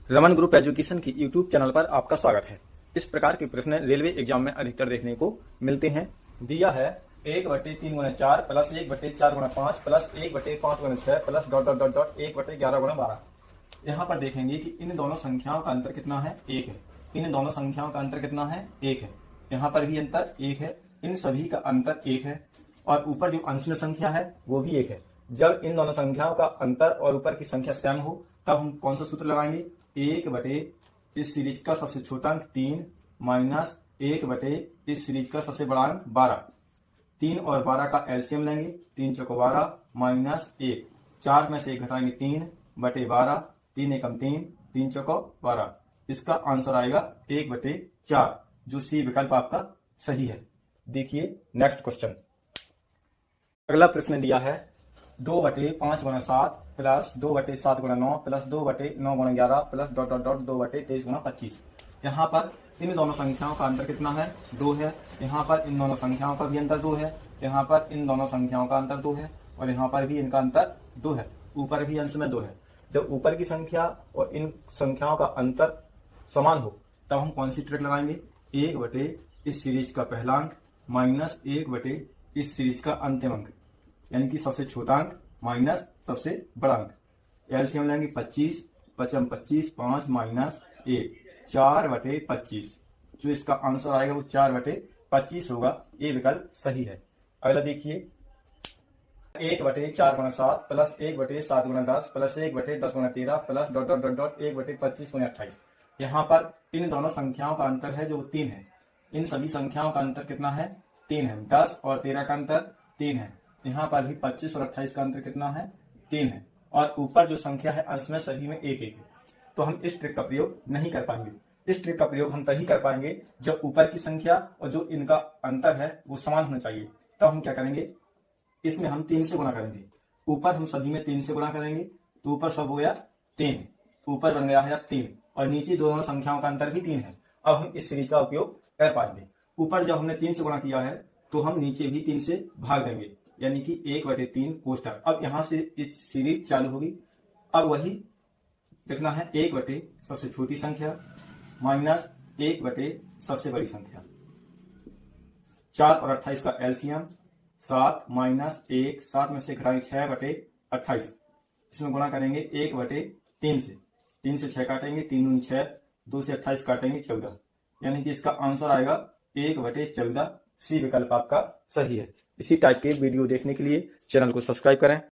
Raman group education की YouTube channel पर आपका स्वागत है। इस प्रकार के प्रश्न रेलवे एग्जाम में अधिकतर देखने को मिलते हैं। दिया है 1/3 × 4 plus 1/4 × 5 plus 1/5 × 6 plus dot dot dot dot 1/11 × 12। यहाँ पर देखेंगे कि इन दोनों संख्याओं का अंतर कितना है, 1 है। इन दोनों संख्याओं का अंतर कितना है, 1 है। यहाँ पर भी अंतर 1 है। इन सभी का अंतर 1 है और ऊपर जो अंश में संख्या है वो भी 1 है। जब इन दोनों संख्याओं का अंतर और ऊपर की संख्या सेम हो तब हम कौन सा सूत्र लगाएंगे, 1 इस सीरीज का सबसे छोटा अंक 3 माइनस 1 इस सीरीज का सबसे बड़ा अंक 12। 3 और 12 का एलसीएम लेंगे, 3 × 12 माइनस 1, 4 में से 1 घटाएंगे 3/12, 3 एकम 3, 3 × 12। इसका आंसर आएगा 1/4, जो सी विकल्प आपका सही है। देखिए नेक्स्ट क्वेश्चन। अगला प्रश्न दिया है 2/5 × 7 plus 2/7 × 9 plus 2/9 × 11 plus dot dot dot 2/23 × 25। यहाँ पर इन दोनों संख्याओं का अंतर कितना है, 2 है। यहाँ पर इन दोनों संख्याओं का भी अंतर 2 है। यहाँ पर इन दोनों संख्याओं का अंतर 2 है और यहाँ पर भी इनका अंतर 2 है। ऊपर भी अंश में 2 है। जब ऊपर की संख्या और इन संख्याओं का अंतर समान हो तब हम कौन सी ट्रिक लगाएंगे, 1 इस सीरीज का पहला अंक माइनस 1 इस सीरीज का अंतिम अंक, यानी कि सबसे छोटा अंक माइनस सबसे बड़ा अंक। एलसीएम लेंगे 25, 25 25, 5 माइनस 1, 4/25। जो इसका आंसर आएगा वो 4/25 होगा। ये विकल्प सही है। अगला देखिए 1/4 × 7 plus 1/7 × 10 plus 1/10 × 13 plus dot dot dot dot 1/25 × 28। यहाँ पर इन दोनों संख्याओं का अंतर है जो 3 है। इन सभी संख्याओं का अंतर कितना है, 3 है। 10 और 13 का अंतर 3 है। यहाँ पर भी 25 और 28 का अंतर कितना है, 3 है। और ऊपर जो संख्या है अंश में सभी में 1 1 है। तो हम इस ट्रिक का प्रयोग नहीं कर पाएंगे। इस ट्रिक का प्रयोग हम तभी कर पाएंगे जब ऊपर की संख्या और जो इनका अंतर है वो समान होना चाहिए। तब हम क्या करेंगे, इसमें हम 3 से गुणा करेंगे। ऊपर हम सभी में 3 से गुणा करेंगे तो ऊपर सब हो गया 3, ऊपर बन गया है अब 3 और नीचे दोनों संख्याओं का अंतर भी 3 है। अब हम इस सीरीज का उपयोग कर पाएंगे। ऊपर जब हमने 3 से गुणा किया है तो हम नीचे भी 3 से भाग देंगे, यानी कि 1/3 कोष्टक। अब यहां से इस सीरीज चालू होगी। अब वही लिखना है 1 सबसे छोटी संख्या माइनस 1 सबसे बड़ी संख्या। 4 और 28 का एलसीएम 7 माइनस 1, 7 में से घटाएंगे 6/28। इसमें गुणा करेंगे 1/3 से, 3 से 6 काटेंगे, 3 दूनी 6, 2 से 28 काटेंगे 14, यानी कि इसका आंसर आएगा 1/14। सी विकल्प आपका सही है। इसी टाइप के वीडियो देखने के लिए चैनल को सब्सक्राइब करें।